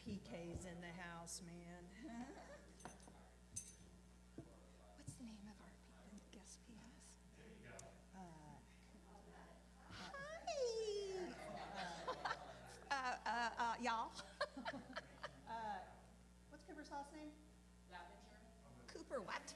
PK's in the house, man. What's the name of our guest pianist? Hi! Y'all. What's Cooper's last name? Cooper what?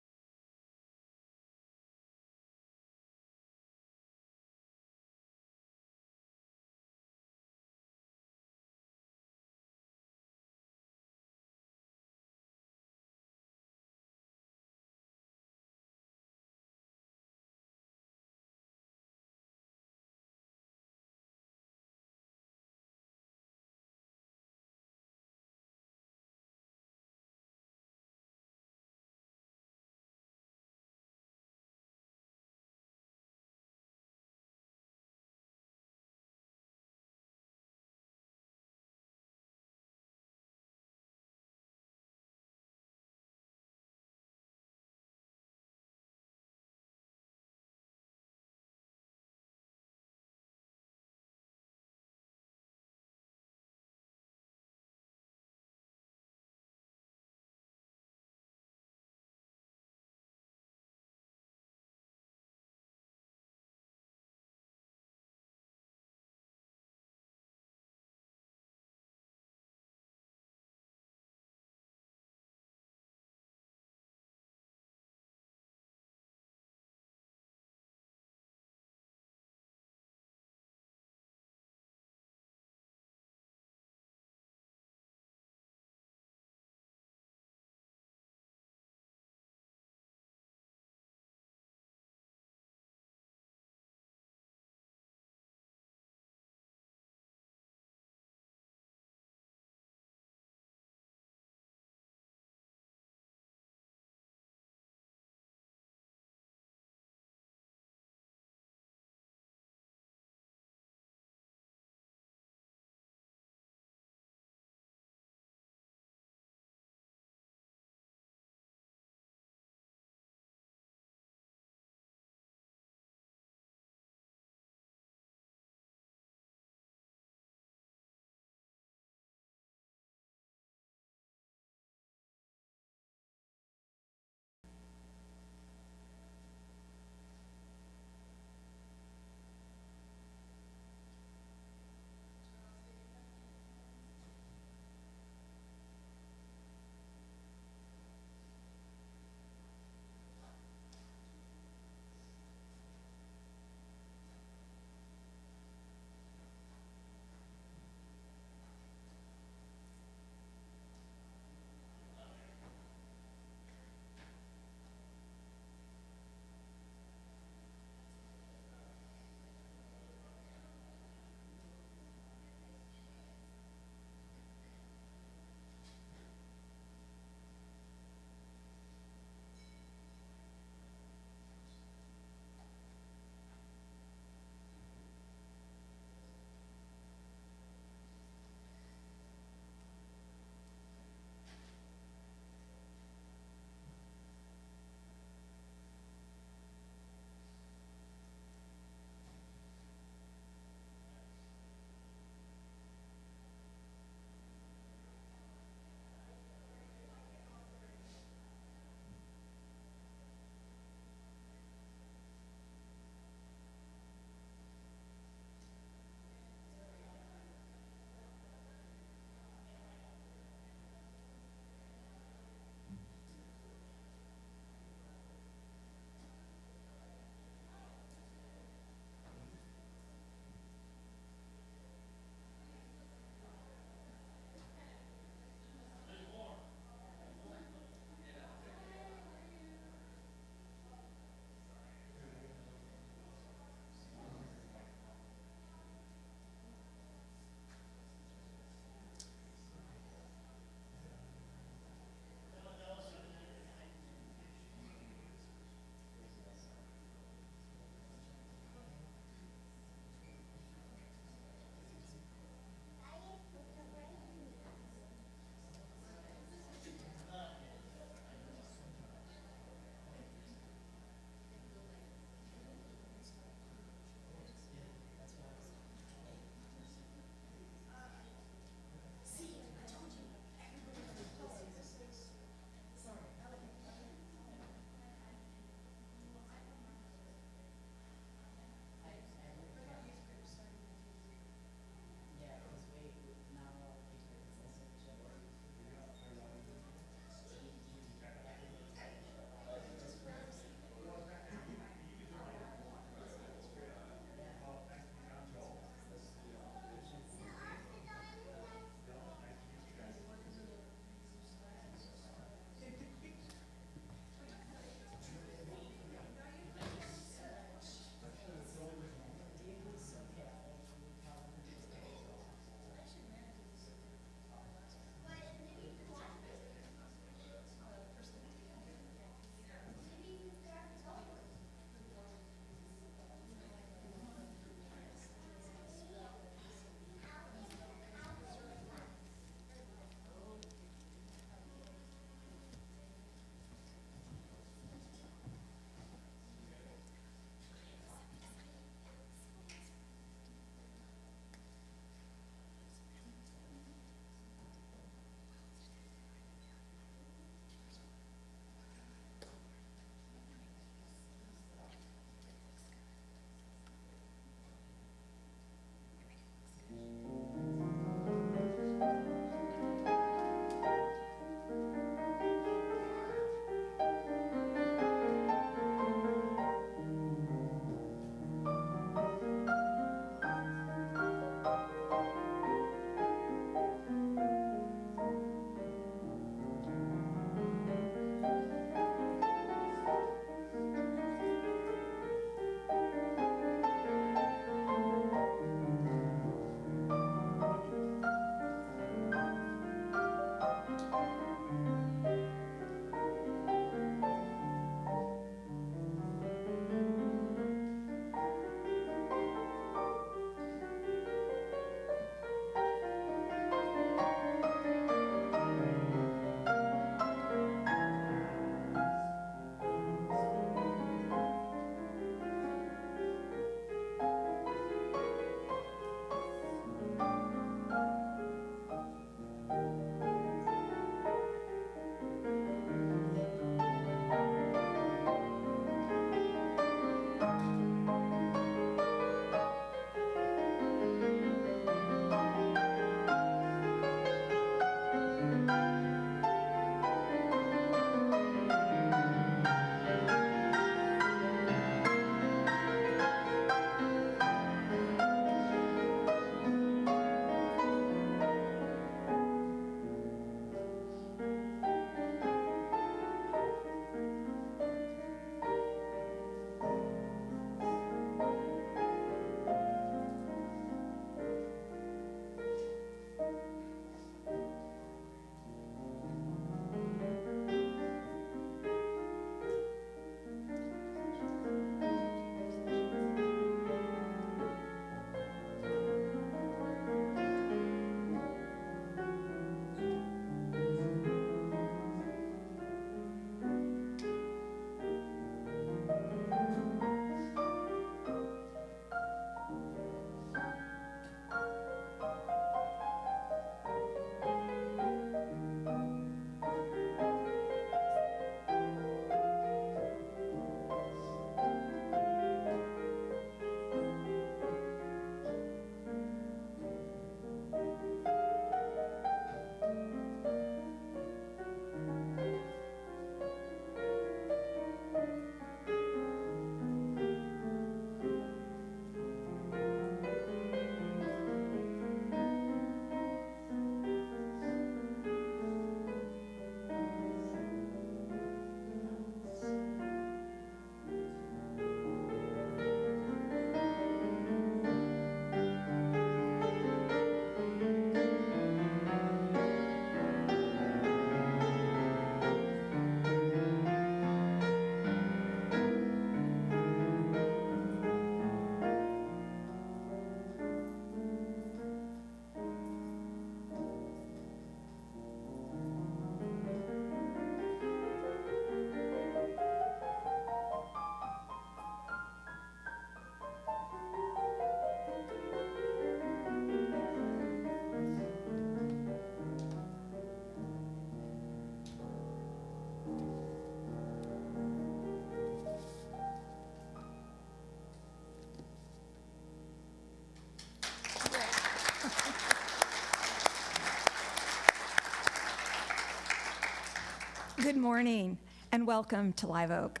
Good morning and welcome to Live Oak.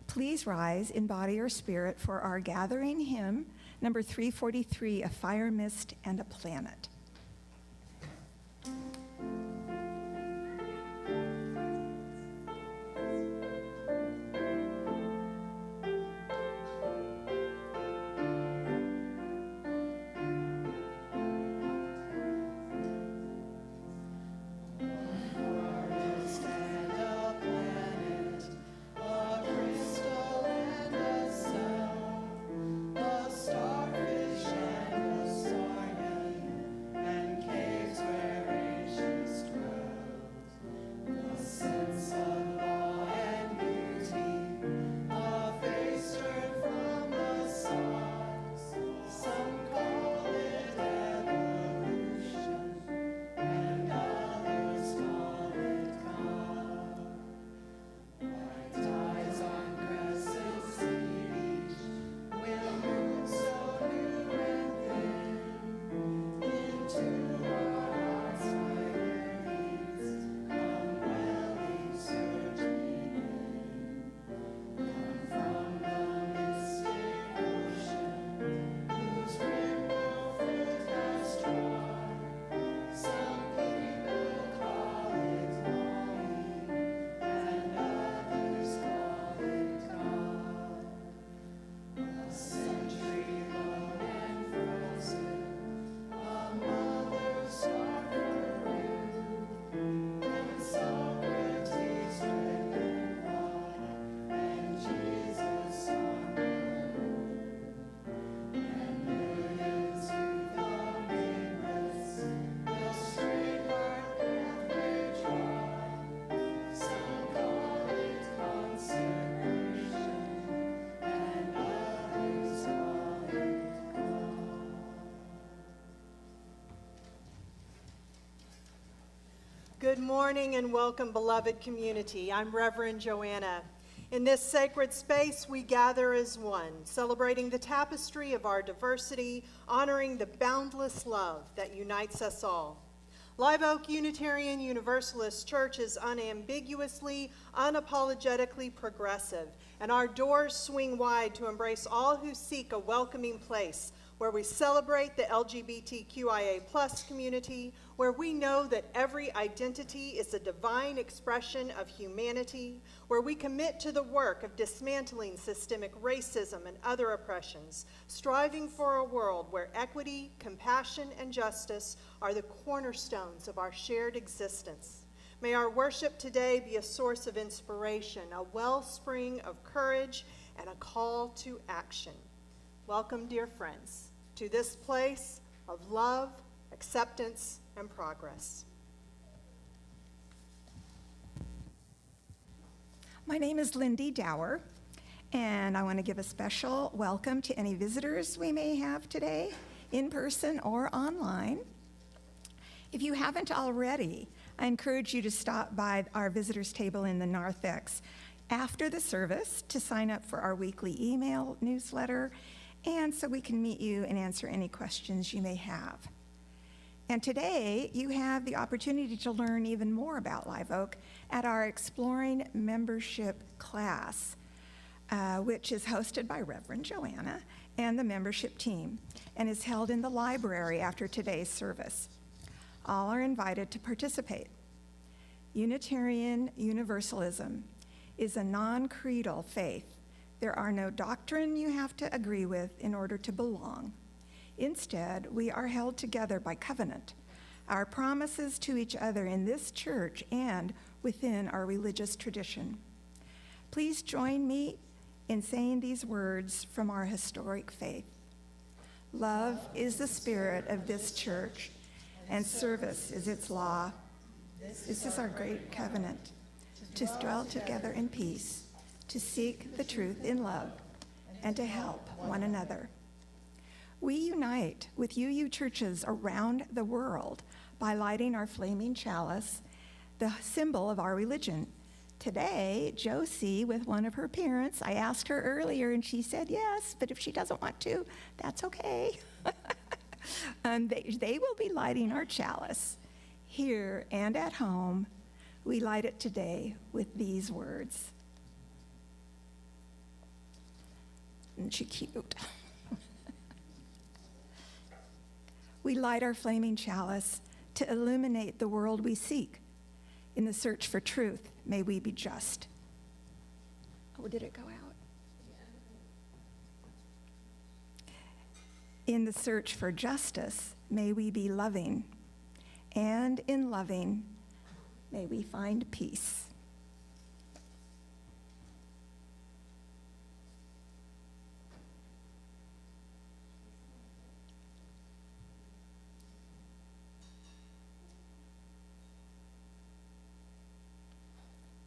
Please rise in body or spirit for our gathering hymn, number 343, A Fire, Mist, and a Planet. Good morning and welcome, beloved community. I'm Reverend Joanna. In this sacred space, we gather as one, celebrating the tapestry of our diversity, honoring the boundless love that unites us all. Live Oak Unitarian Universalist Church is unambiguously, unapologetically progressive, and our doors swing wide to embrace all who seek a welcoming place where we celebrate the LGBTQIA+ community, where we know that every identity is a divine expression of humanity, where we commit to the work of dismantling systemic racism and other oppressions, striving for a world where equity, compassion, and justice are the cornerstones of our shared existence. May our worship today be a source of inspiration, a wellspring of courage, and a call to action. Welcome, dear friends, to this place of love, acceptance, and progress. My name is Lindy Dower, and I want to give a special welcome to any visitors we may have today, in person or online. If you haven't already, I encourage you to stop by our visitors table in the narthex after the service to sign up for our weekly email newsletter, and so we can meet you and answer any questions you may have. And today, you have the opportunity to learn even more about Live Oak at our Exploring Membership class, which is hosted by Reverend Joanna and the membership team, and is held in the library after today's service. All are invited to participate. Unitarian Universalism is a non-creedal faith. There are no doctrine you have to agree with in order to belong. Instead, we are held together by covenant, our promises to each other in this church and within our religious tradition. Please join me in saying these words from our historic faith. Love is the spirit of this church, and service is its law. This is our great covenant, to dwell together in peace, to seek the truth in love, and to help one another. We unite with UU churches around the world by lighting our flaming chalice, the symbol of our religion. Today, Josie, with one of her parents, I asked her earlier and she said yes, but if she doesn't want to, that's okay. They will be lighting our chalice here and at home We light it today with these words. Isn't she cute? We light our flaming chalice to illuminate the world we seek. In the search for truth, may we be just. Oh, did it go out? In the search for justice, may we be loving. And in loving, may we find peace.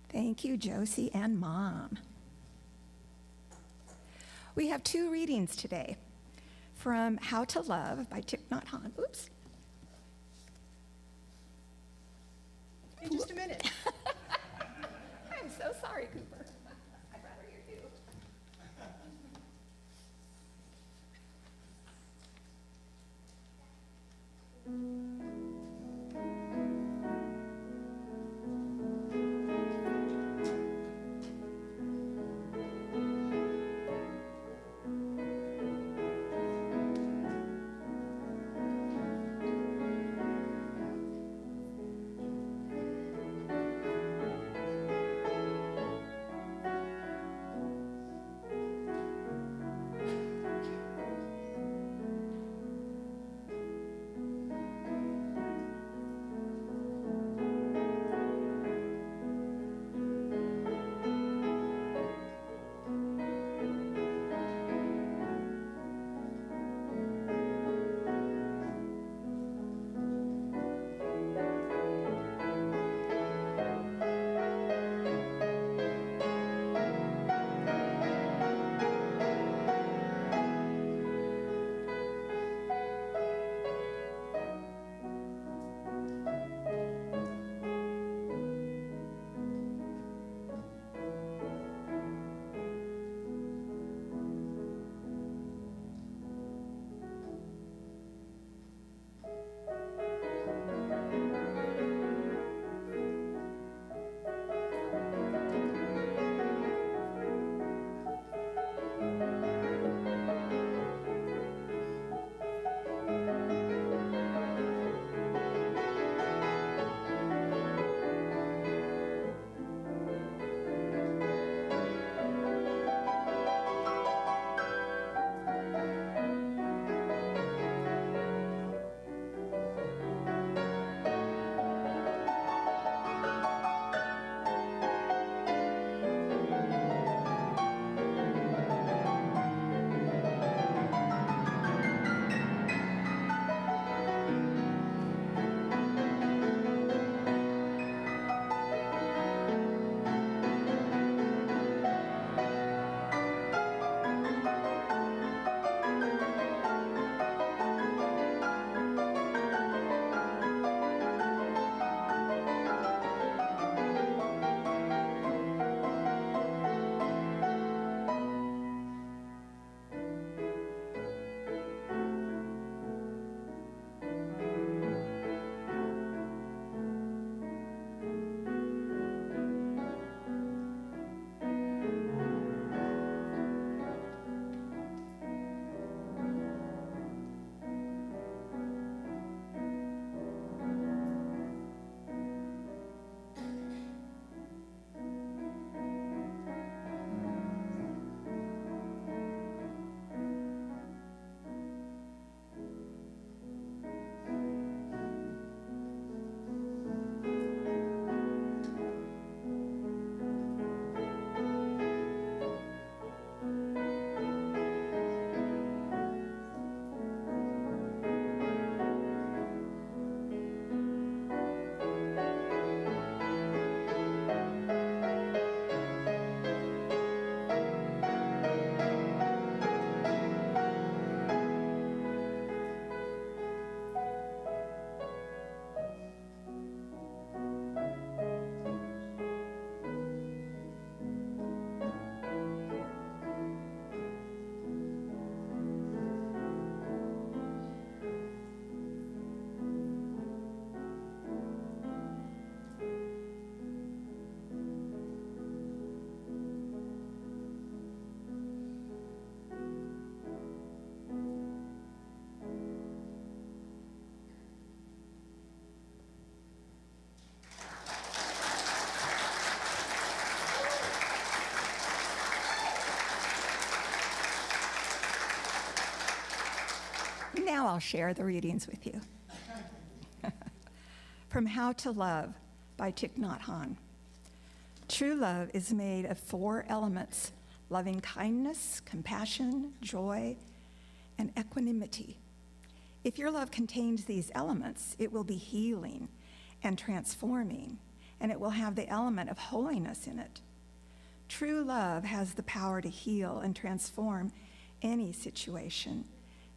Thank you, Josie and Mom. We have 2 readings today from How to Love by Thich Nhat Hanh. Oops. In just a minute. I'm so sorry, Cooper. I'd rather you do. Now I'll share the readings with you. From How to Love by Thich Nhat Hanh. True love is made of 4 elements: loving kindness, compassion, joy, and equanimity. If your love contains these elements, it will be healing and transforming, and it will have the element of holiness in it. True love has the power to heal and transform any situation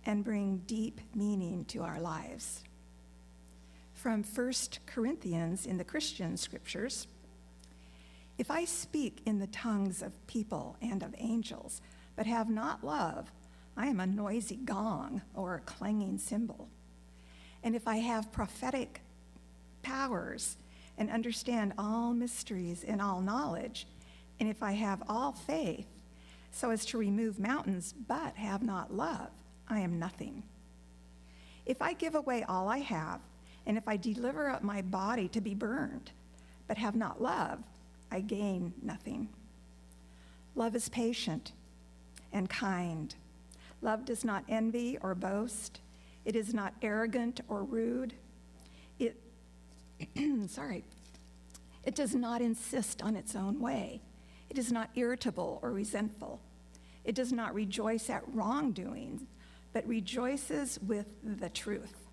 and bring deep meaning to our lives. From 1 Corinthians in the Christian scriptures, if I speak in the tongues of people and of angels, but have not love, I am a noisy gong or a clanging cymbal. And if I have prophetic powers and understand all mysteries and all knowledge, and if I have all faith so as to remove mountains but have not love, I am nothing. If I give away all I have, and if I deliver up my body to be burned but have not love, I gain nothing. Love is patient and kind. Love does not envy or boast. It is not arrogant or rude. It does not insist on its own way. It is not irritable or resentful. It does not rejoice at wrongdoing, but rejoices with the truth.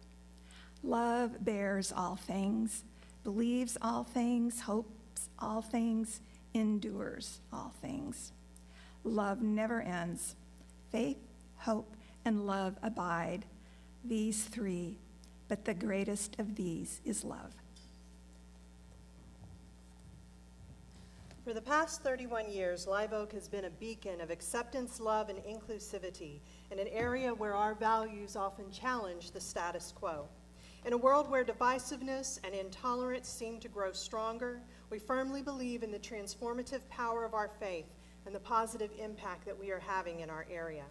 Love bears all things, believes all things, hopes all things, endures all things. Love never ends. Faith, hope, and love abide, these 3, but the greatest of these is love. For the past 31 years, Live Oak has been a beacon of acceptance, love, and inclusivity in an area where our values often challenge the status quo. In a world where divisiveness and intolerance seem to grow stronger, we firmly believe in the transformative power of our faith and the positive impact that we are having in our area.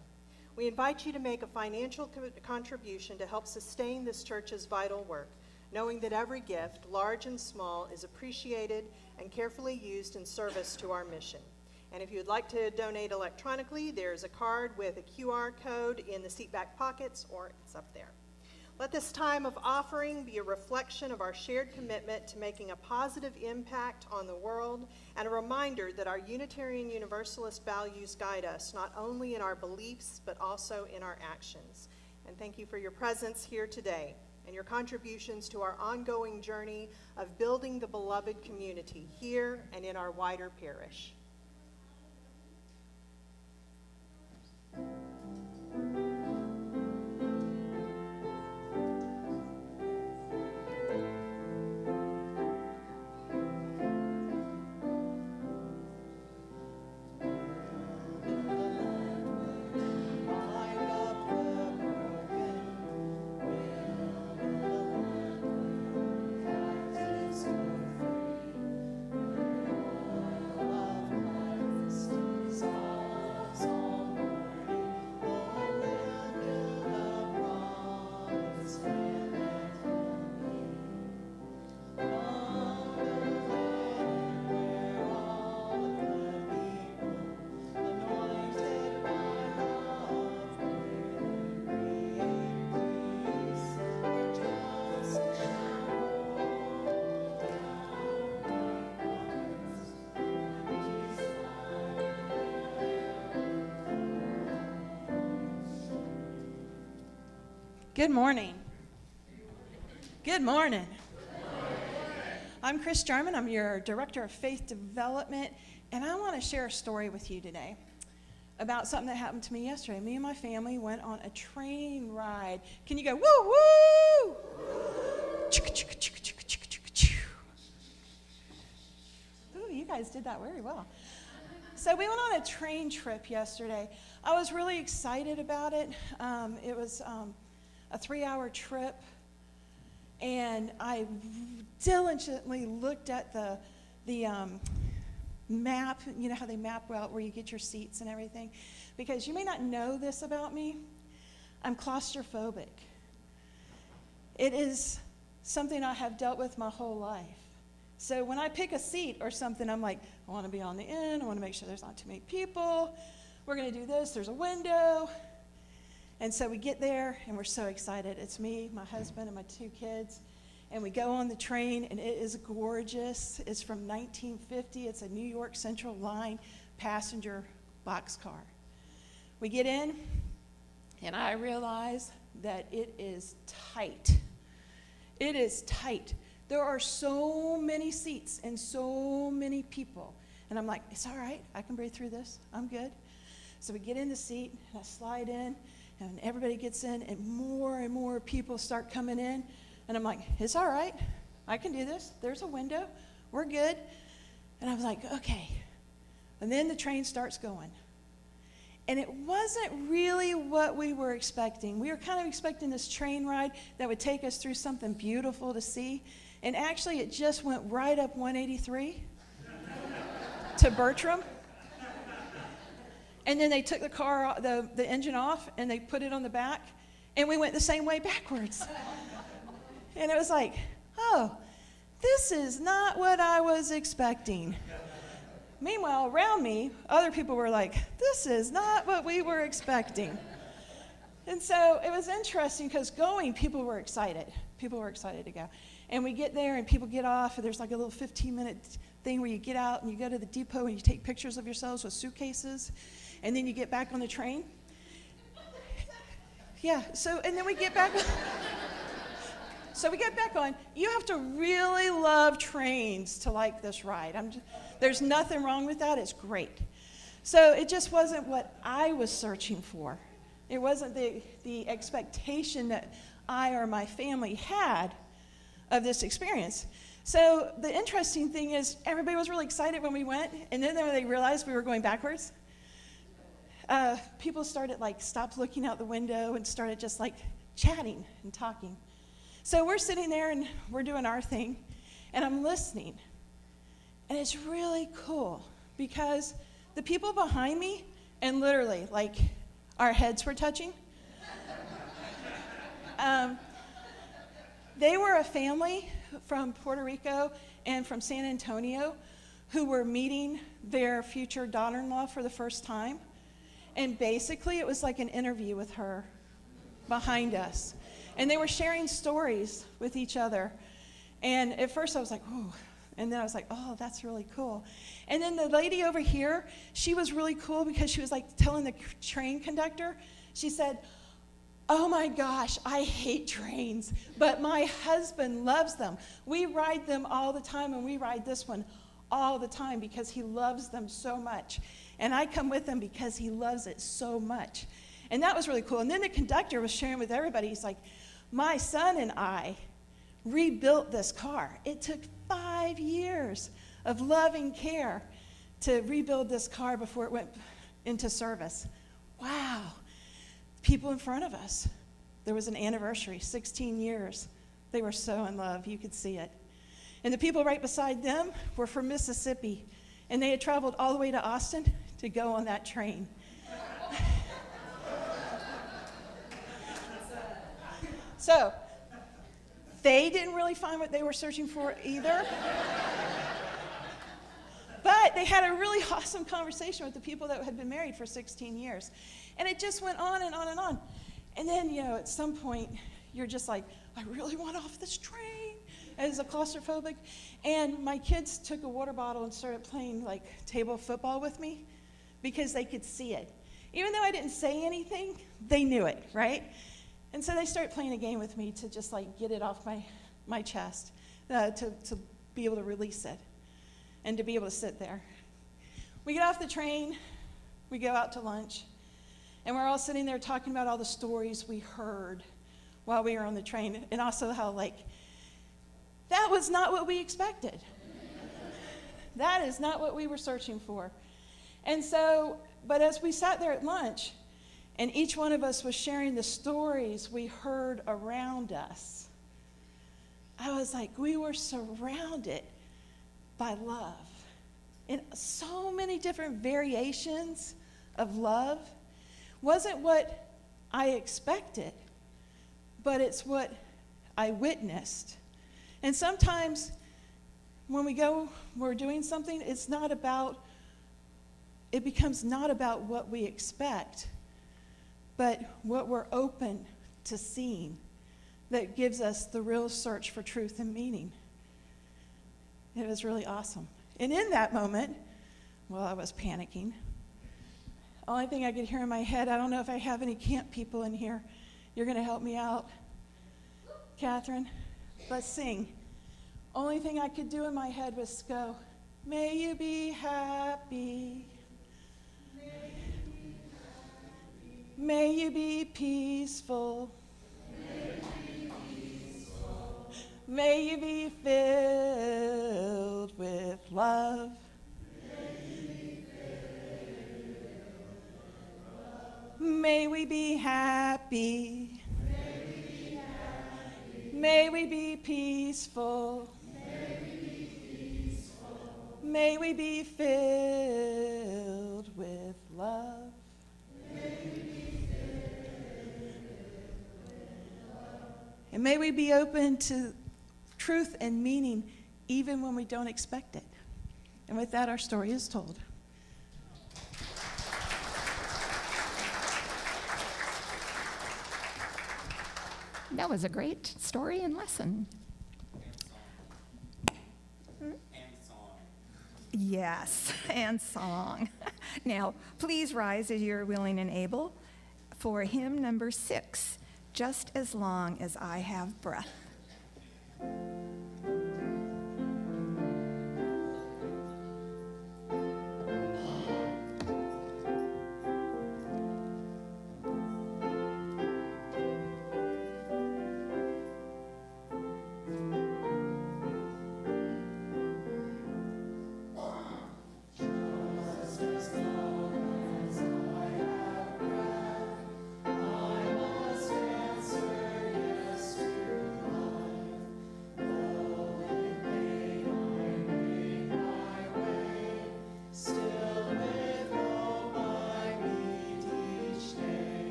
We invite you to make a financial contribution to help sustain this church's vital work, knowing that every gift, large and small, is appreciated and carefully used in service to our mission. And if you would like to donate electronically, there's a card with a QR code in the seat back pockets, or it's up there. Let this time of offering be a reflection of our shared commitment to making a positive impact on the world, and a reminder that our Unitarian Universalist values guide us not only in our beliefs but also in our actions. And thank you for your presence here today and your contributions to our ongoing journey of building the beloved community here and in our wider parish. Good morning. Good morning. I'm Chris Jarman. I'm your Director of Faith Development, and I want to share a story with you today about something that happened to me yesterday. Me and my family went on a train ride. Can you go, woo, woo? Ooh, you guys did that very well. So we went on a train trip yesterday. I was really excited about it. It was a 3-hour trip, and I diligently looked at the map. You know how they map out where you get your seats and everything? Because you may not know this about me, I'm claustrophobic. It is something I have dealt with my whole life. So when I pick a seat or something, I'm like, I want to be on the end, I want to make sure there's not too many people, we're going to do this, there's a window. And so we get there, and we're so excited. It's me, my husband, and my 2 kids. And we go on the train, and it is gorgeous. It's from 1950. It's a New York Central Line passenger boxcar. We get in, and I realize that it is tight. It is tight. There are so many seats and so many people. And I'm like, it's all right. I can breathe through this. I'm good. So we get in the seat, and I slide in, and everybody gets in, and more people start coming in. And I'm like, it's all right. I can do this. There's a window. We're good. And I was like, okay. And then the train starts going. And it wasn't really what we were expecting. We were kind of expecting this train ride that would take us through something beautiful to see. And actually, it just went right up 183 to Bertram. And then they took the car, the engine off, and they put it on the back. And we went the same way backwards. And it was like, oh, this is not what I was expecting. Meanwhile, around me, other people were like, this is not what we were expecting. And so it was interesting because people were excited. People were excited to go. And we get there, and people get off, and there's like a little 15-minute thing where you get out, and you go to the depot, and you take pictures of yourselves with suitcases, and then you get back on the train. Yeah, and then we get back So we get back on. You have to really love trains to like this ride. There's nothing wrong with that. It's great. So it just wasn't what I was searching for. It wasn't the expectation that I or my family had of this experience. So the interesting thing is everybody was really excited when we went, and then when they realized we were going backwards, people started stopped looking out the window and started just chatting and talking. So we're sitting there and we're doing our thing, and I'm listening. And it's really cool because the people behind me, and literally, our heads were touching. They were a family from Puerto Rico and from San Antonio who were meeting their future daughter-in-law for the first time. And basically, it was like an interview with her behind us. And they were sharing stories with each other. And at first I was like, ooh. And then I was like, oh, that's really cool. And then the lady over here, she was really cool because she was telling the train conductor, she said, oh my gosh, I hate trains, but my husband loves them. We ride them all the time, and we ride this one all the time because he loves them so much. And I come with him because he loves it so much. And that was really cool. And then the conductor was sharing with everybody. He's like, my son and I rebuilt this car. It took 5 years of loving care to rebuild this car before it went into service. Wow. People in front of us, there was an anniversary, 16 years. They were so in love. You could see it. And the people right beside them were from Mississippi, and they had traveled all the way to Austin to go on that train. So they didn't really find what they were searching for either. But they had a really awesome conversation with the people that had been married for 16 years. And it just went on and on and on. And then, at some point, you're just like, I really want off this train as a claustrophobic. And my kids took a water bottle and started playing table football with me because they could see it. Even though I didn't say anything, they knew it, right? And so they started playing a game with me to just get it off my chest, to be able to release it and to be able to sit there. We get off the train, we go out to lunch, and we're all sitting there talking about all the stories we heard while we were on the train, and also how that was not what we expected. That is not what we were searching for. And so, but as we sat there at lunch, and each one of us was sharing the stories we heard around us, I was like, we were surrounded by love. And so many different variations of love. Wasn't what I expected, but it's what I witnessed. And sometimes when we're doing something, it becomes not about what we expect, but what we're open to seeing that gives us the real search for truth and meaning. It was really awesome. And in that moment, well, I was panicking. Only thing I could hear in my head, I don't know if I have any camp people in here. You're going to help me out? Catherine, let's sing. Only thing I could do in my head was go, may you be happy. May you be peaceful. May you be filled with love. May we be happy. May we be peaceful. May we be filled with love. And may we be open to truth and meaning even when we don't expect it. And with that, our story is told. That was a great story and lesson. Yes, and song. Now, please rise as you're willing and able for hymn number 6, Just as Long as I Have Breath.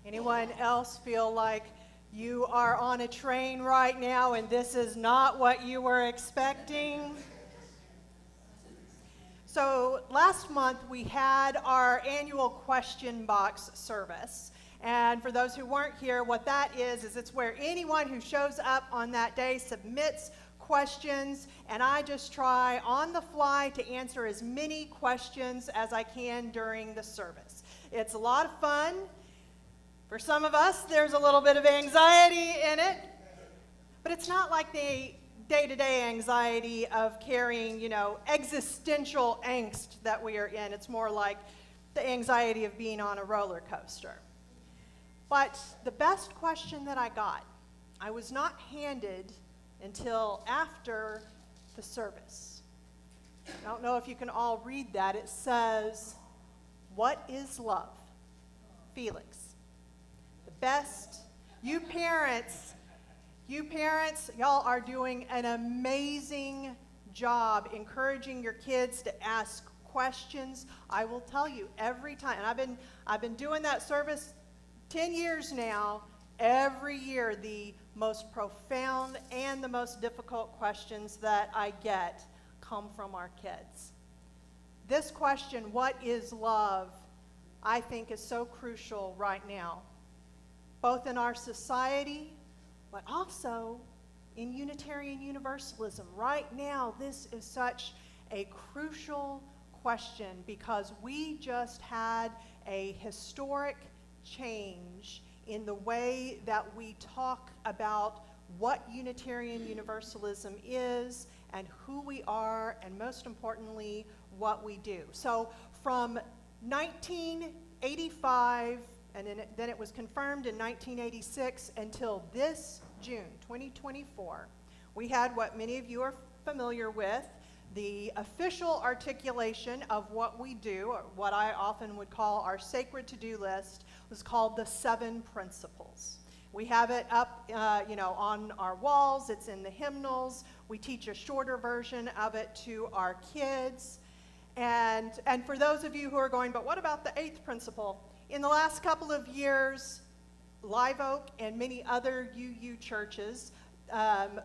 Anyone else feel like you are on a train right now and this is not what you were expecting? So last month we had our annual question box service. And for those who weren't here, what that is it's where anyone who shows up on that day submits questions, and I just try on the fly to answer as many questions as I can during the service. It's a lot of fun. For some of us, there's a little bit of anxiety in it, but it's not like the day-to-day anxiety of carrying, existential angst that we are in. It's more like the anxiety of being on a roller coaster. But the best question that I got, I was not handed until after the service. I don't know if you can all read that. It says, "What is love?" Felix. The best. You parents, y'all are doing an amazing job encouraging your kids to ask questions. I will tell you every time, and I've been doing that service 10 years now. Every year, the most profound and the most difficult questions that I get come from our kids. This question, what is love, I think is so crucial right now, both in our society, but also in Unitarian Universalism. Right now, this is such a crucial question because we just had a historic change in the way that we talk about what Unitarian Universalism is and who we are, and most importantly, what we do. So from 1985, and then it was confirmed in 1986, until this June 2024, we had what many of you are familiar with, the official articulation of what we do, or what I often would call our sacred to-do list, was called the 7 Principles. We have it up on our walls. It's in the hymnals. We teach a shorter version of it to our kids. And for those of you who are going, but what about the 8th principle? In the last couple of years, Live Oak and many other UU churches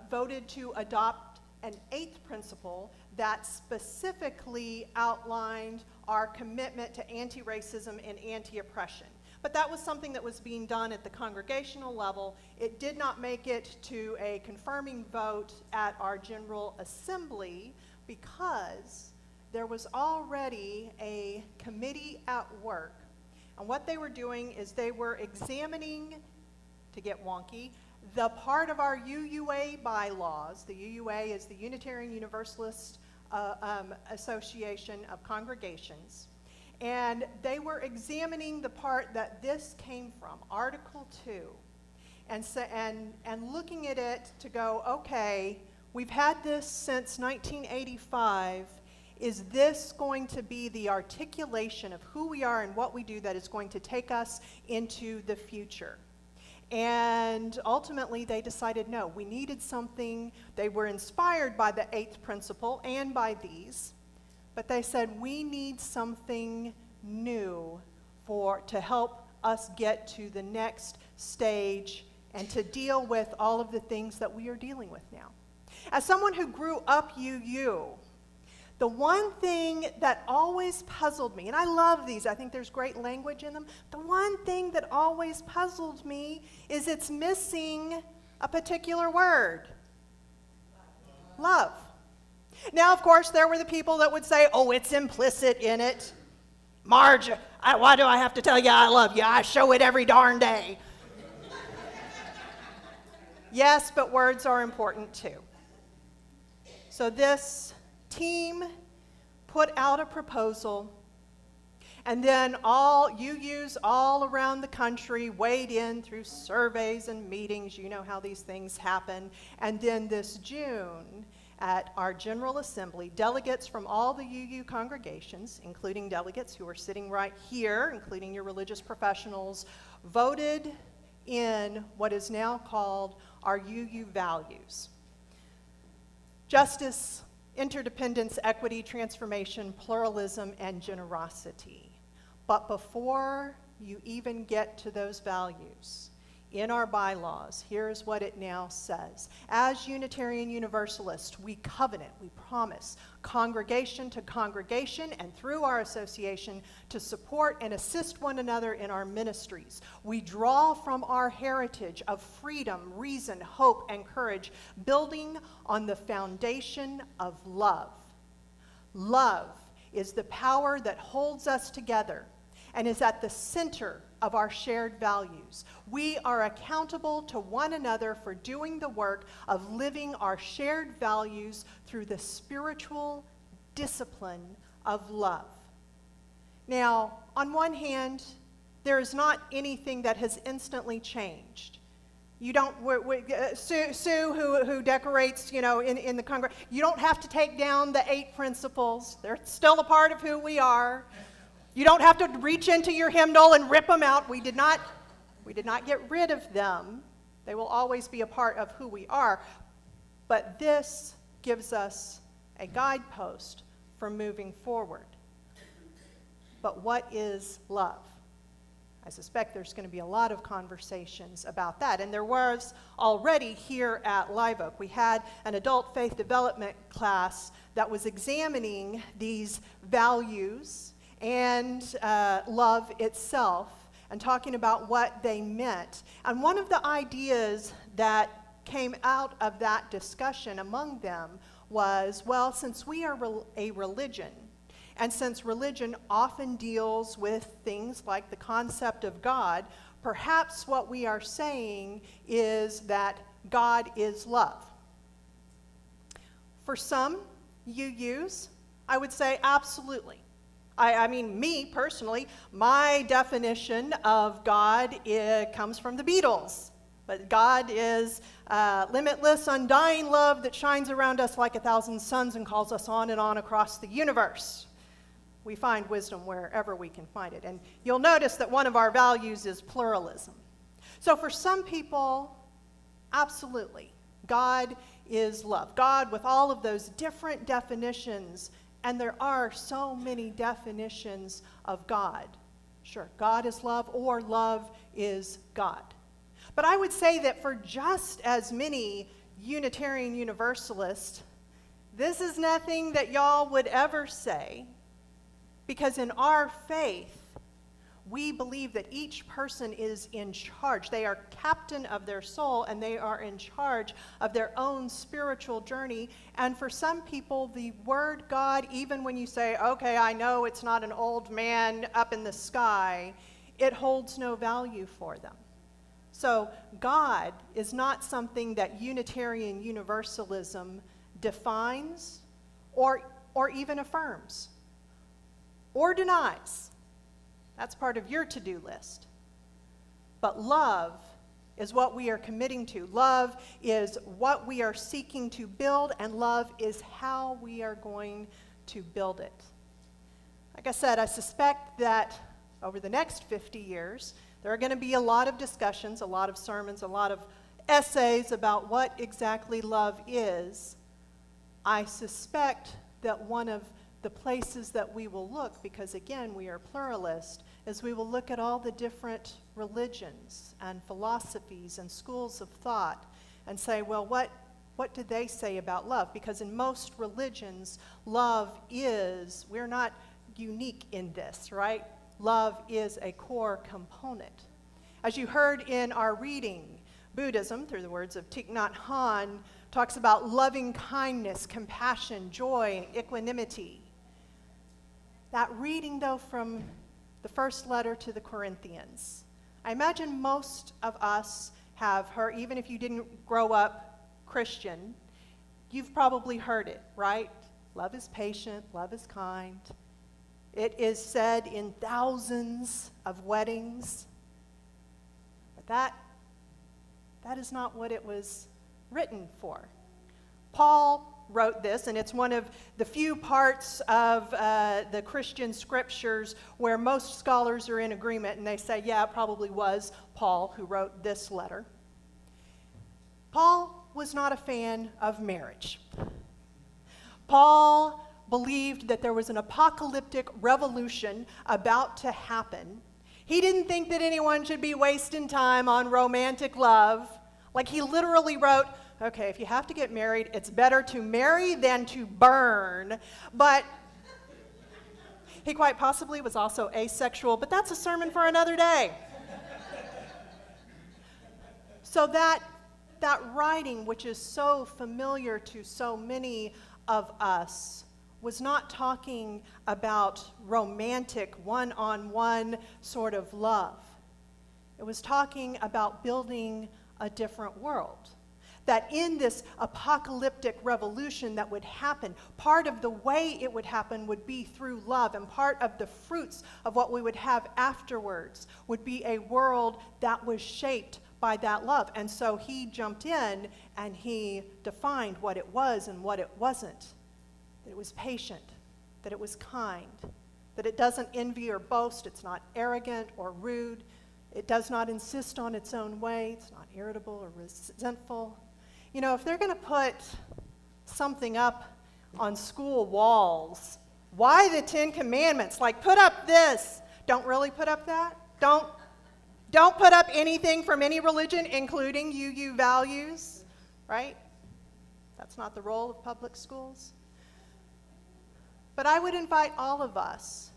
voted to adopt an 8th principle that specifically outlined our commitment to anti-racism and anti-oppression. But that was something that was being done at the congregational level. It did not make it to a confirming vote at our General Assembly because there was already a committee at work. And what they were doing is they were examining, to get wonky, the part of our UUA bylaws. The UUA is the Unitarian Universalist Association of Congregations. And they were examining the part that this came from, Article 2, and looking at it to go, okay, we've had this since 1985. Is this going to be the articulation of who we are and what we do that is going to take us into the future? And ultimately, they decided, no, we needed something. They were inspired by the 8th principle and by these. But they said, we need something new to help us get to the next stage and to deal with all of the things that we are dealing with now. As someone who grew up UU, the one thing that always puzzled me, and I love these, I think there's great language in them, the one thing that always puzzled me is it's missing a particular word. Love. Now, of course, there were the people that would say, oh, it's implicit in it. Marge, why do I have to tell you I love you? I show it every darn day. Yes, but words are important too. So this team put out a proposal, and then all UUs all around the country weighed in through surveys and meetings. You know how these things happen. And then this June, at our General Assembly, delegates from all the UU congregations, including delegates who are sitting right here, including your religious professionals, voted in what is now called our UU values. Justice, interdependence, equity, transformation, pluralism, and generosity. But before you even get to those values, in our bylaws, here's what it now says. As Unitarian Universalists, we covenant, we promise, congregation to congregation and through our association to support and assist one another in our ministries. We draw from our heritage of freedom, reason, hope, and courage, building on the foundation of love. Love is the power that holds us together and is at the center of our shared values. We are accountable to one another for doing the work of living our shared values through the spiritual discipline of love. Now, on one hand, there is not anything that has instantly changed. You don't, Sue who decorates, in the Congress, you don't have to take down the 8 principles. They're still a part of who we are. You don't have to reach into your hymnal and rip them out. We did not get rid of them. They will always be a part of who we are. But this gives us a guidepost for moving forward. But what is love? I suspect there's going to be a lot of conversations about that. And there was already here at Live Oak. We had an adult faith development class that was examining these values and love itself and talking about what they meant. And one of the ideas that came out of that discussion among them was, well, since we are a religion, and since religion often deals with things like the concept of God, perhaps what we are saying is that God is love. For some UUs, I would say absolutely. I mean, me personally, my definition of God comes from the Beatles. But God is limitless, undying love that shines around us like 1,000 suns and calls us on and on across the universe. We find wisdom wherever we can find it. And you'll notice that one of our values is pluralism. So for some people, absolutely, God is love. God with all of those different definitions, and there are so many definitions of God. Sure, God is love, or love is God. But I would say that for just as many Unitarian Universalists, this is nothing that y'all would ever say, because in our faith, we believe that each person is in charge. They are captain of their soul, and they are in charge of their own spiritual journey. And for some people, the word God, even when you say, okay, I know it's not an old man up in the sky, it holds no value for them. So God is not something that Unitarian Universalism defines or even affirms or denies. That's part of your to-do list. But love is what we are committing to. Love is what we are seeking to build, and love is how we are going to build it. Like I said, I suspect that over the next 50 years, there are going to be a lot of discussions, a lot of sermons, a lot of essays about what exactly love is. I suspect that one of the places that we will look, because again, we are pluralist, is we will look at all the different religions and philosophies and schools of thought and say, well, what do they say about love? Because in most religions, love is, we're not unique in this, right? Love is a core component. As you heard in our reading, Buddhism, through the words of Thich Nhat Hanh, talks about loving kindness, compassion, joy, and equanimity. That reading, though, from the first letter to the Corinthians, I imagine most of us have heard, even if you didn't grow up Christian, you've probably heard it, right? Love is patient, love is kind. It is said in thousands of weddings. But that is not what it was written for. Paul wrote this, and it's one of the few parts of the Christian scriptures where most scholars are in agreement, and they say, yeah, it probably was Paul who wrote this letter. Paul was not a fan of marriage. Paul believed that there was an apocalyptic revolution about to happen. He didn't think that anyone should be wasting time on romantic love. Like, he literally wrote, okay, if you have to get married, it's better to marry than to burn. But he quite possibly was also asexual, but that's a sermon for another day. So that writing, which is so familiar to so many of us, was not talking about romantic, one-on-one sort of love. It was talking about building a different world. That in this apocalyptic revolution that would happen, part of the way it would happen would be through love, and part of the fruits of what we would have afterwards would be a world that was shaped by that love. And so he jumped in and he defined what it was and what it wasn't. That it was patient, that it was kind, that it doesn't envy or boast, it's not arrogant or rude, it does not insist on its own way, it's not irritable or resentful. You know, if they're going to put something up on school walls, why the 10 Commandments? Like, put up this. Don't really put up that. Don't Don't put up anything from any religion, including UU values, right? That's not the role of public schools. But I would invite all of us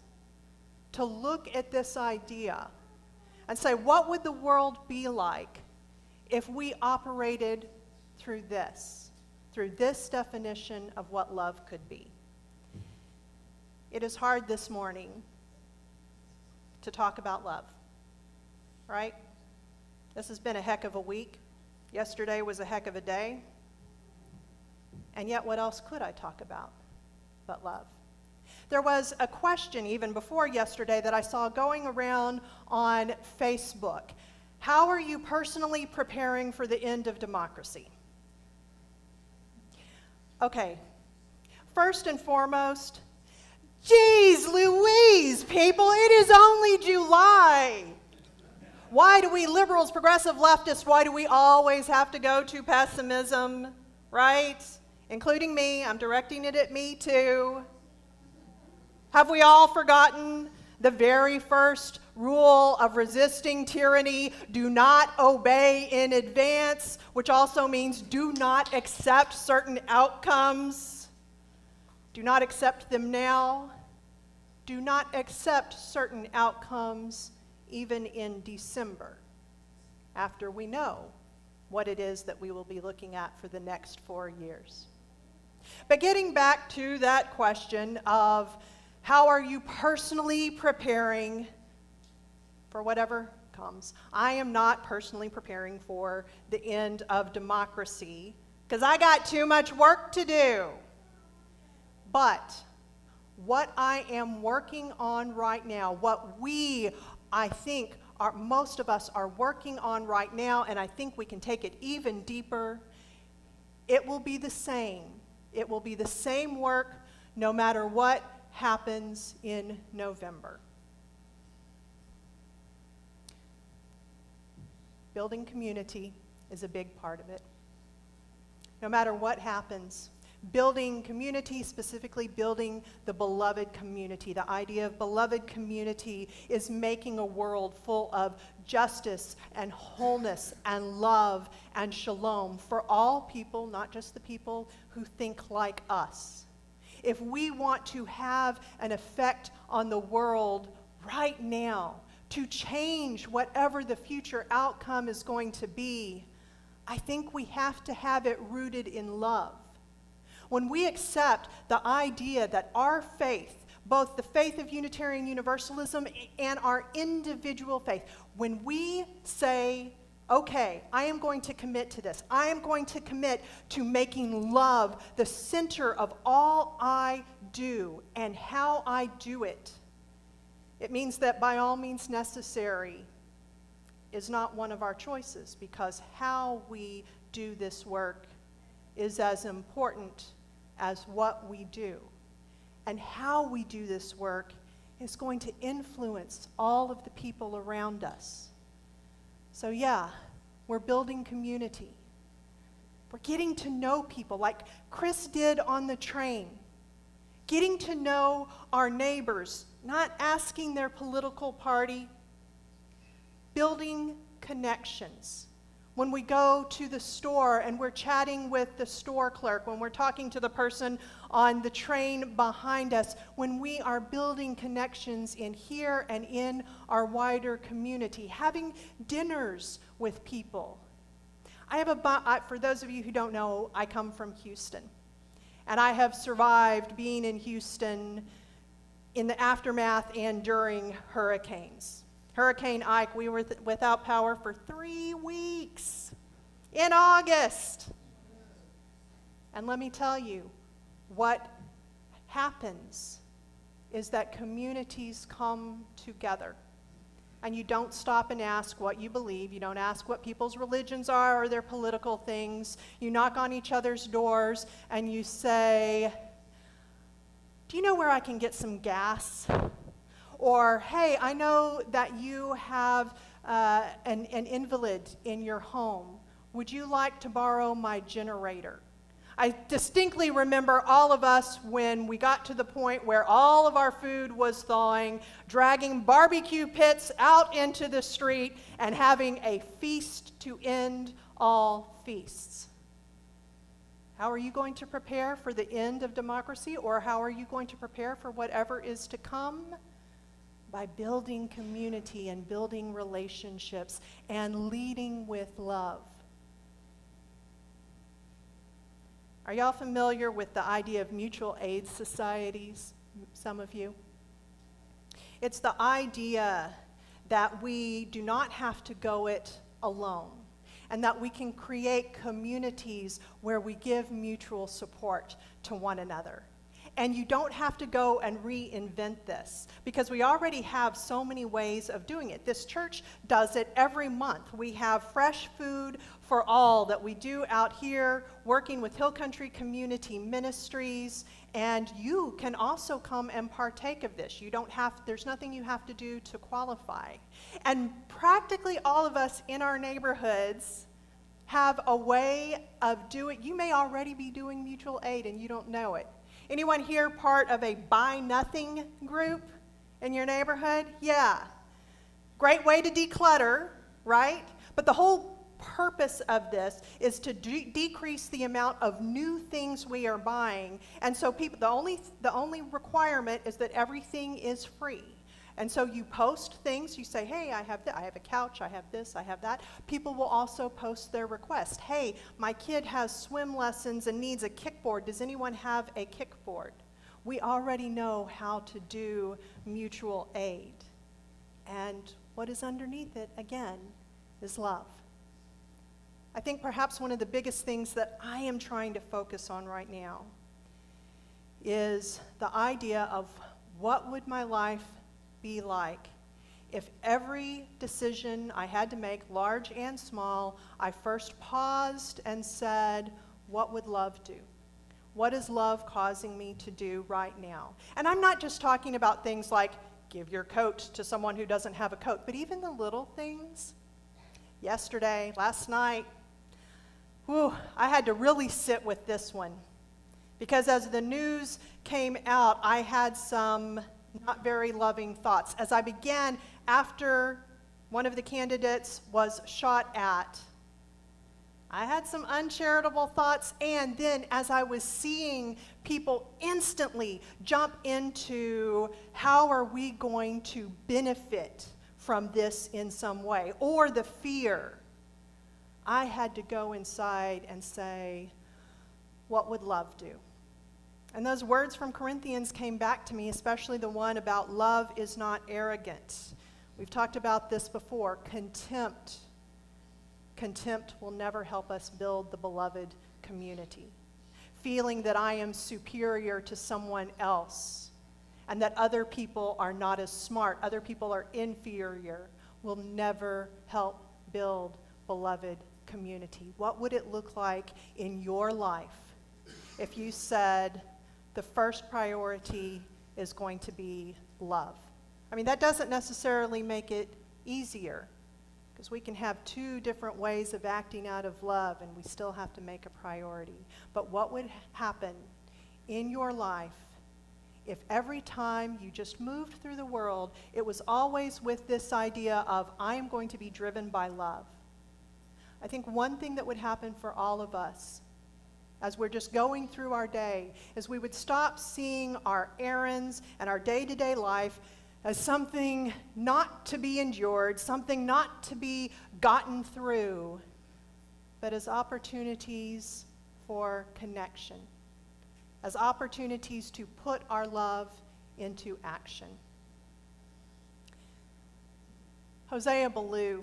to look at this idea and say, what would the world be like if we operated through this definition of what love could be? It is hard this morning to talk about love, right? This has been a heck of a week. Yesterday was a heck of a day. And yet, what else could I talk about but love? There was a question even before yesterday that I saw going around on Facebook. How are you personally preparing for the end of democracy? Okay, first and foremost, geez Louise, people, it is only July. Why do we liberals, progressive leftists, why do we always have to go to pessimism, right? Including me, I'm directing it at me too. Have we all forgotten the very first rule of resisting tyranny? Do not obey in advance, which also means do not accept certain outcomes. Do not accept them now. Do not accept certain outcomes even in December, after we know what it is that we will be looking at for the next 4 years. But getting back to that question of how are you personally preparing for whatever comes? I am not personally preparing for the end of democracy because I got too much work to do. But what I am working on right now, what I think most of us are working on right now, and I think we can take it even deeper, it will be the same. It will be the same work no matter what happens in November. Building community is a big part of it. No matter what happens, building community, specifically building the beloved community. The idea of beloved community is making a world full of justice and wholeness and love and shalom for all people, not just the people who think like us. If we want to have an effect on the world right now, to change whatever the future outcome is going to be, I think we have to have it rooted in love. When we accept the idea that our faith, both the faith of Unitarian Universalism and our individual faith, when we say, okay, I am going to commit to this. I am going to commit to making love the center of all I do and how I do it. It means that by all means necessary is not one of our choices, because how we do this work is as important as what we do. And how we do this work is going to influence all of the people around us. So yeah, we're building community. We're getting to know people like Chris did on the train. Getting to know our neighbors, not asking their political party. Building connections. When we go to the store and we're chatting with the store clerk, when we're talking to the person on the train behind us, when we are building connections in here and in our wider community, having dinners with people. For those of you who don't know, I come from Houston, and I have survived being in Houston in the aftermath and during hurricanes. Hurricane Ike, we were without power for 3 weeks in August. And let me tell you, what happens is that communities come together. And you don't stop and ask what you believe. You don't ask what people's religions are or their political things. You knock on each other's doors and you say, do you know where I can get some gas? Or, hey, I know that you have an invalid in your home. Would you like to borrow my generator? I distinctly remember all of us when we got to the point where all of our food was thawing, dragging barbecue pits out into the street and having a feast to end all feasts. How are you going to prepare for the end of democracy, or how are you going to prepare for whatever is to come? By building community and building relationships and leading with love. Are y'all familiar with the idea of mutual aid societies, some of you? It's the idea that we do not have to go it alone, and that we can create communities where we give mutual support to one another. And you don't have to go and reinvent this, because we already have so many ways of doing it. This church does it every month. We have fresh food for all that we do out here, working with Hill Country Community Ministries, and you can also come and partake of this. There's nothing you have to do to qualify. And practically all of us in our neighborhoods have a way of doing. You may already be doing mutual aid and you don't know it. Anyone here part of a buy nothing group in your neighborhood? Yeah. Great way to declutter, right? But the whole purpose of this is to decrease the amount of new things we are buying. And so the only requirement is that everything is free. And so you post things, you say, hey, I have a couch, I have this, I have that. People will also post their request. Hey, my kid has swim lessons and needs a kickboard. Does anyone have a kickboard? We already know how to do mutual aid. And what is underneath it, again, is love. I think perhaps one of the biggest things that I am trying to focus on right now is the idea of what would my life be like if every decision I had to make, large and small, I first paused and said, what would love do? What is love causing me to do right now? And I'm not just talking about things like give your coat to someone who doesn't have a coat, but even the little things. Yesterday, last night, I had to really sit with this one, because as the news came out, I had some not very loving thoughts. As I began, after one of the candidates was shot at, I had some uncharitable thoughts, and then as I was seeing people instantly jump into how are we going to benefit from this in some way, or the fear, I had to go inside and say, what would love do? And those words from Corinthians came back to me, especially the one about love is not arrogant. We've talked about this before. Contempt. Contempt will never help us build the beloved community. Feeling that I am superior to someone else and that other people are not as smart, other people are inferior, will never help build beloved community. What would it look like in your life if you said, the first priority is going to be love? I mean, that doesn't necessarily make it easier, because we can have two different ways of acting out of love and we still have to make a priority. But what would happen in your life if every time you just moved through the world, it was always with this idea of, I am going to be driven by love? I think one thing that would happen for all of us as we're just going through our day is we would stop seeing our errands and our day-to-day life as something not to be endured, something not to be gotten through, but as opportunities for connection, as opportunities to put our love into action. Hosea Ballou,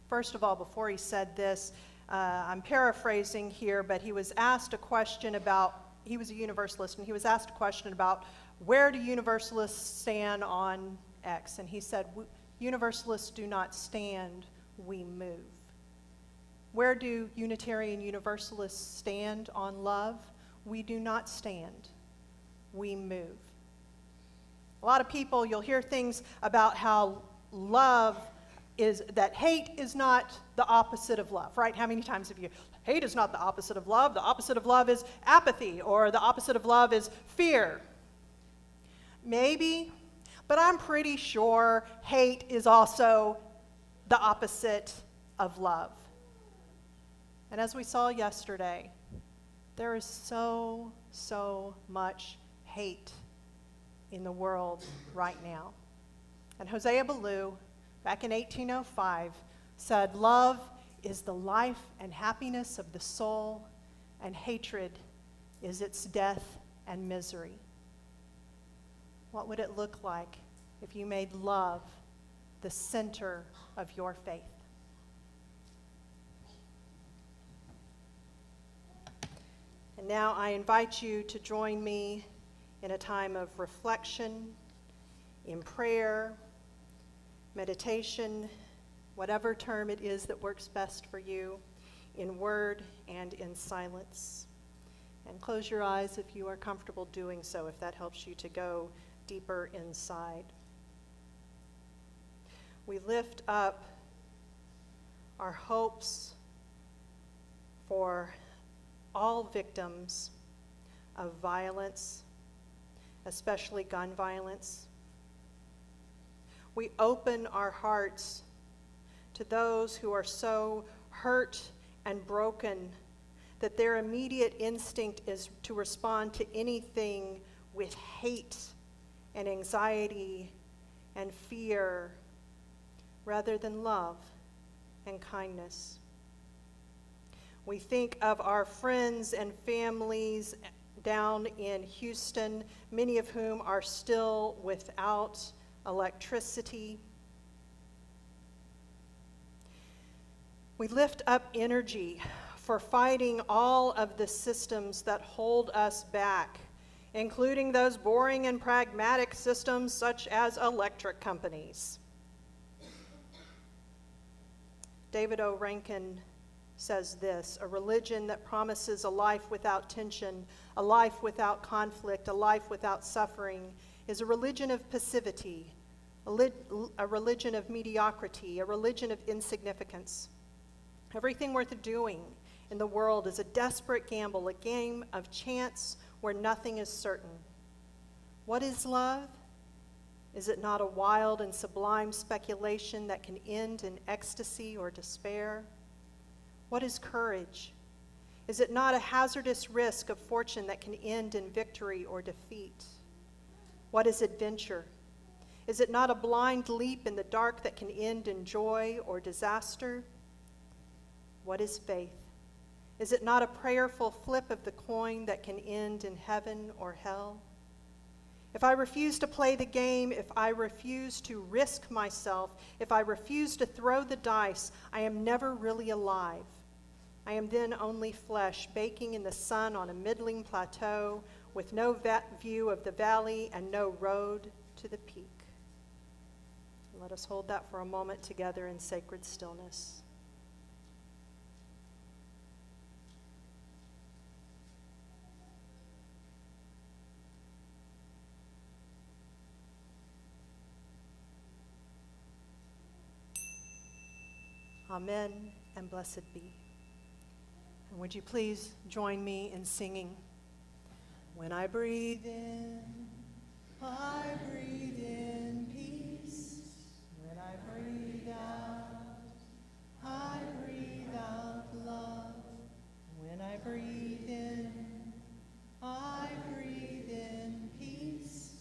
first of all, before he said this, I'm paraphrasing here, but he was asked a question about, he was a Universalist, and he was asked a question about where do Universalists stand on X? And he said, Universalists do not stand, we move. Where do Unitarian Universalists stand on love? We do not stand, we move. A lot of people, you'll hear things about how love that hate is not the opposite of love, right? How many times have you, hate is not the opposite of love. The opposite of love is apathy, or the opposite of love is fear. Maybe, but I'm pretty sure hate is also the opposite of love. And as we saw yesterday, there is so much hate in the world right now. And Hosea Ballou, back in 1805, said, "Love is the life and happiness of the soul, and hatred is its death and misery." What would it look like if you made love the center of your faith? And now I invite you to join me in a time of reflection, in prayer, meditation, whatever term it is that works best for you, in word and in silence. And close your eyes if you are comfortable doing so, if that helps you to go deeper inside. We lift up our hopes for all victims of violence, especially gun violence. We open our hearts to those who are so hurt and broken that their immediate instinct is to respond to anything with hate and anxiety and fear rather than love and kindness. We think of our friends and families down in Houston, many of whom are still without electricity. We lift up energy for fighting all of the systems that hold us back, including those boring and pragmatic systems such as electric companies. David O. Rankin says this: "A religion that promises a life without tension, a life without conflict, a life without suffering is a religion of passivity, a religion of mediocrity, a religion of insignificance. Everything worth doing in the world is a desperate gamble, a game of chance where nothing is certain. What is love? Is it not a wild and sublime speculation that can end in ecstasy or despair? What is courage? Is it not a hazardous risk of fortune that can end in victory or defeat? What is adventure? Is it not a blind leap in the dark that can end in joy or disaster? What is faith? Is it not a prayerful flip of the coin that can end in heaven or hell? If I refuse to play the game, if I refuse to risk myself, if I refuse to throw the dice, I am never really alive. I am then only flesh, baking in the sun on a middling plateau with no view of the valley and no road to the peak." Let us hold that for a moment together in sacred stillness. Amen and blessed be. And would you please join me in singing? When I breathe in, I breathe in peace. When I breathe out, I breathe out love. When I breathe in, I breathe in peace.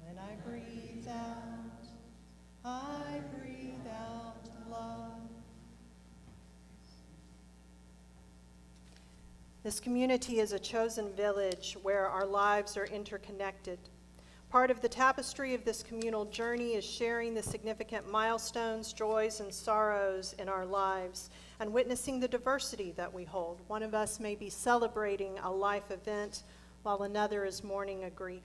When I breathe out, I breathe out love. This community is a chosen village where our lives are interconnected. Part of the tapestry of this communal journey is sharing the significant milestones, joys, and sorrows in our lives and witnessing the diversity that we hold. One of us may be celebrating a life event while another is mourning a grief.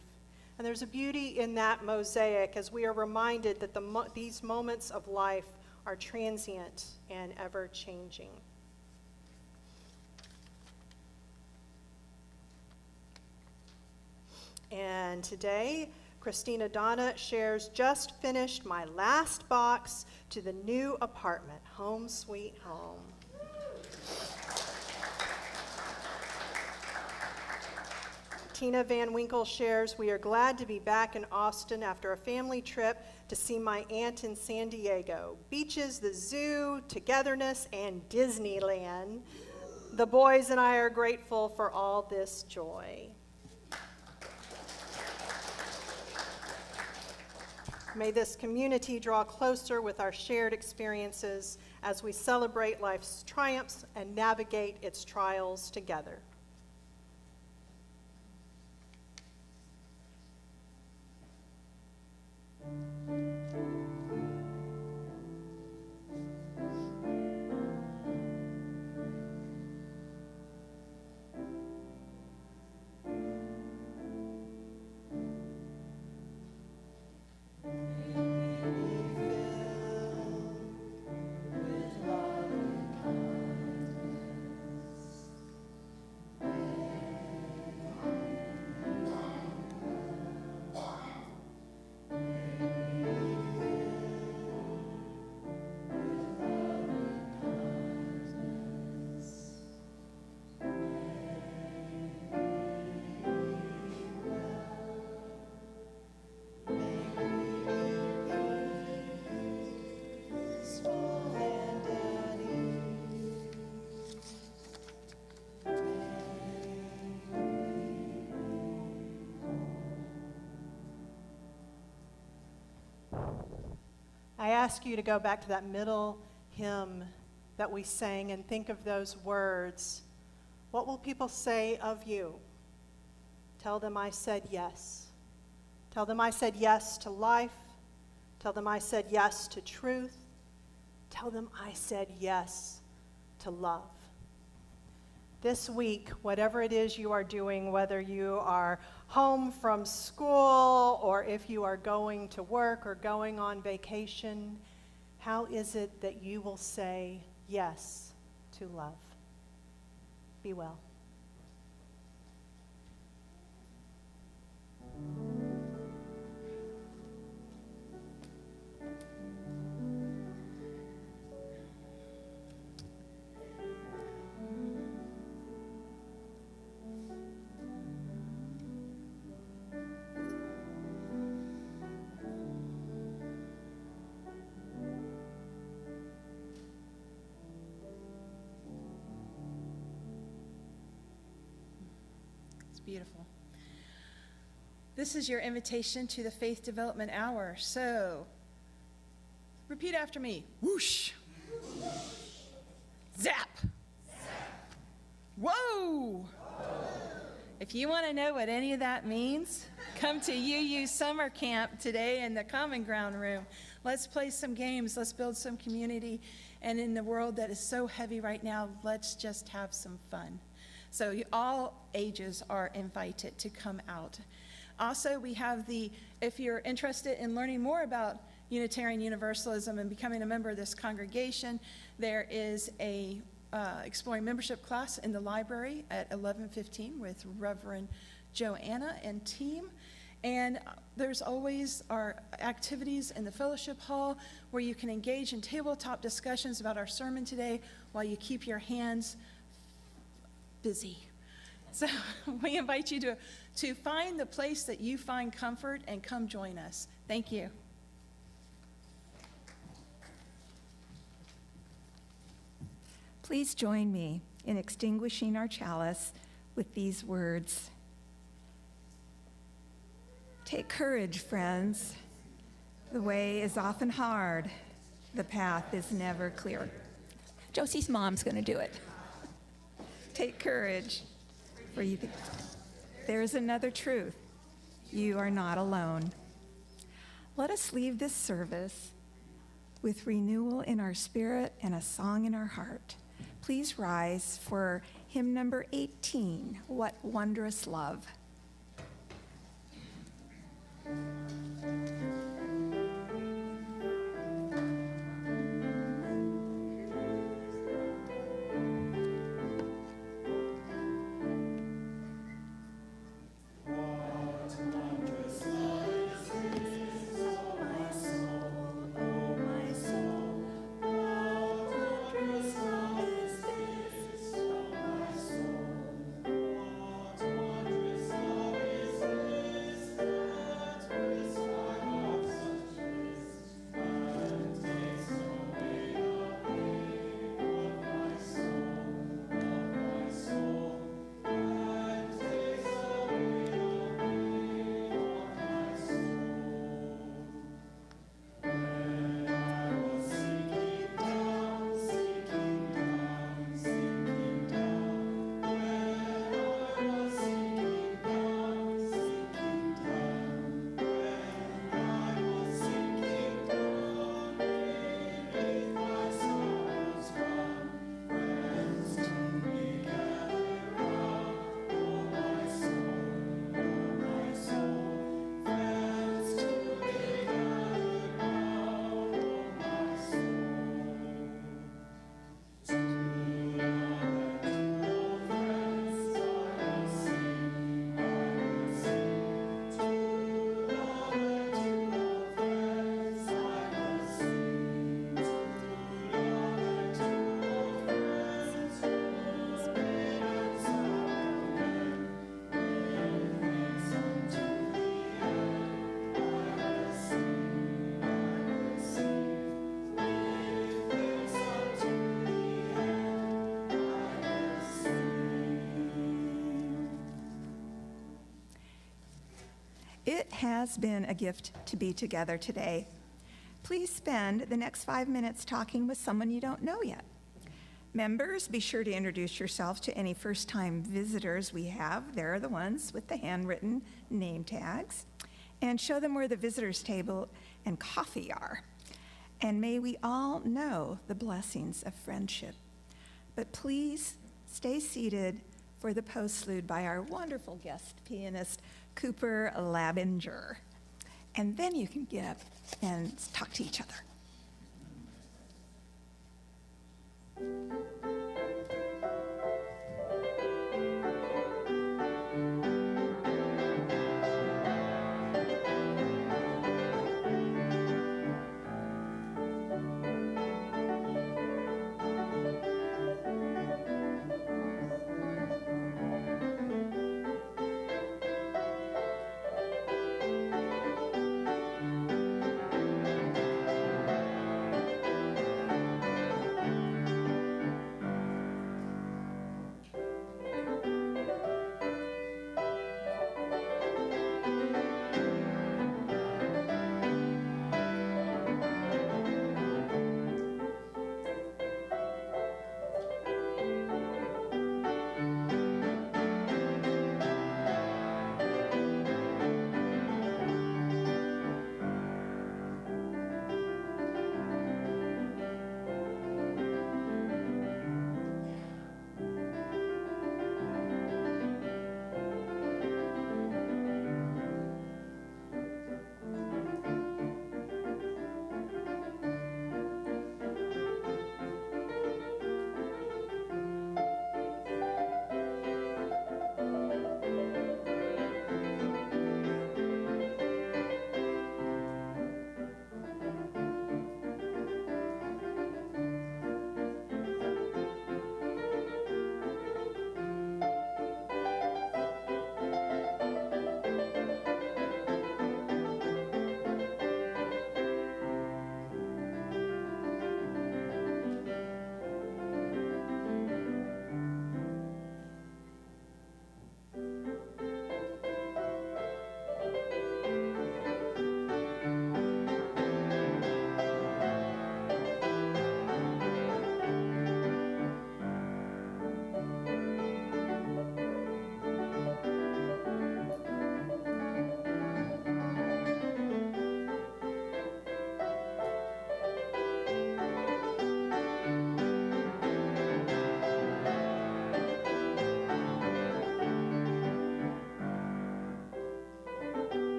And there's a beauty in that mosaic as we are reminded that these moments of life are transient and ever-changing. And today, Christina Donna shares, just finished my last box to the new apartment, home sweet home. Tina Van Winkle shares, we are glad to be back in Austin after a family trip to see my aunt in San Diego. Beaches, the zoo, togetherness, and Disneyland. The boys and I are grateful for all this joy. May this community draw closer with our shared experiences as we celebrate life's triumphs and navigate its trials together. I ask you to go back to that middle hymn that we sang and think of those words. What will people say of you? Tell them I said yes. Tell them I said yes to life. Tell them I said yes to truth. Tell them I said yes to love. This week, whatever it is you are doing, whether you are home from school or if you are going to work or going on vacation, how is it that you will say yes to love? Be well. Beautiful. This is your invitation to the Faith Development Hour. So, repeat after me. Whoosh. Zap. Whoa. If you want to know what any of that means, come to UU Summer Camp today in the Common Ground Room. Let's play some games. Let's build some community. And in the world that is so heavy right now, let's just have some fun. So all ages are invited to come out. Also, we have if you're interested in learning more about Unitarian Universalism and becoming a member of this congregation, there is a exploring membership class in the library at 11:15 with Reverend Joanna and team. And there's always our activities in the fellowship hall where you can engage in tabletop discussions about our sermon today while you keep your hands busy. So we invite you to find the place that you find comfort and come join us. Thank you. Please join me in extinguishing our chalice with these words. Take courage, friends. The way is often hard. The path is never clear. Josie's mom's going to do it. Take courage, for there is another truth. You are not alone. Let us leave this service with renewal in our spirit and a song in our heart. Please rise for hymn number 18, What Wondrous Love. What wondrous love is has been a gift to be together today. Please spend the next 5 minutes talking with someone you don't know yet. Members, be sure to introduce yourselves to any first-time visitors we have. They're the ones with the handwritten name tags. And show them where the visitors table and coffee are. And may we all know the blessings of friendship. But please stay seated for the postlude by our wonderful guest pianist, Cooper Labinger. And then you can get up and talk to each other.